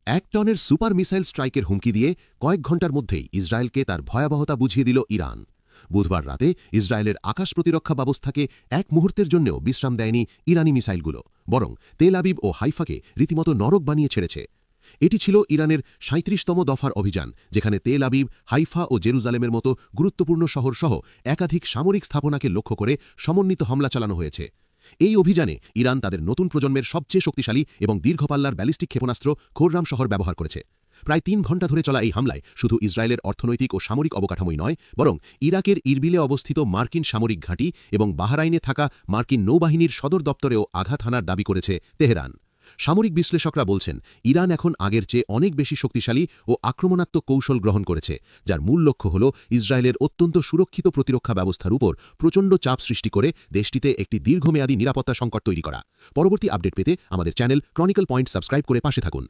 এক টনের super missile স্ট্রাইকের হুমকি দিয়ে কয়েক ঘণ্টার মধ্যেই ইসরায়েলকে তার ভয়াবহতা বুঝিয়ে দিল ইরান। বুধবার রাতে ইসরায়েলের আকাশ প্রতিরক্ষা ব্যবস্থাকে এক মুহূর্তের জন্যও বিশ্রাম দেয়নি ইরানি মিসাইলগুলো, বরং তেল আবিব ও হাইফাকে রীতিমতো নরক বানিয়ে ছেড়েছে। এটি ছিল ইরানের ৩৭তম দফার অভিযান, যেখানে তেল আবিব, হাইফা ও জেরুজালেমের মতো গুরুত্বপূর্ণ শহরসহ একাধিক সামরিক স্থাপনাকে লক্ষ্য করে সমন্বিত হামলা চালানো হয়েছে। এই অভিযানে ইরান তাদের নতুন প্রজন্মের সবচেয়ে শক্তিশালী এবং দীর্ঘপাল্লার ব্যালিস্টিক ক্ষেপণাস্ত্র খোররাম শহর ব্যবহার করেছে। প্রায় ৩ ঘণ্টা ধরে চলা এই হামলায় শুধু ইসরায়েলের অর্থনৈতিক ও সামরিক অবকাঠামোই নয়, বরং ইরাকের ইরবিলে অবস্থিত মার্কিন সামরিক ঘাঁটি এবং বাহরাইনে থাকা মার্কিন নৌবাহিনীর সদর দপ্তরেও আঘাত হানার দাবি করেছে তেহরান। সামরিক বিশ্লেষকরা বলছেন, ইরান এখন আগের চেয়ে অনেক বেশি শক্তিশালী ও আক্রমণাত্মক কৌশল গ্রহণ করেছে, যার মূল লক্ষ্য হল ইসরায়েলের অত্যন্ত সুরক্ষিত প্রতিরক্ষা ব্যবস্থার উপর প্রচণ্ড চাপ সৃষ্টি করে দেশটিতে একটি দীর্ঘমেয়াদী নিরাপত্তা সংকট তৈরি করা। পরবর্তী আপডেট পেতে আমাদের চ্যানেল ক্রনিকল পয়েন্ট সাবস্ক্রাইব করে পাশে থাকুন।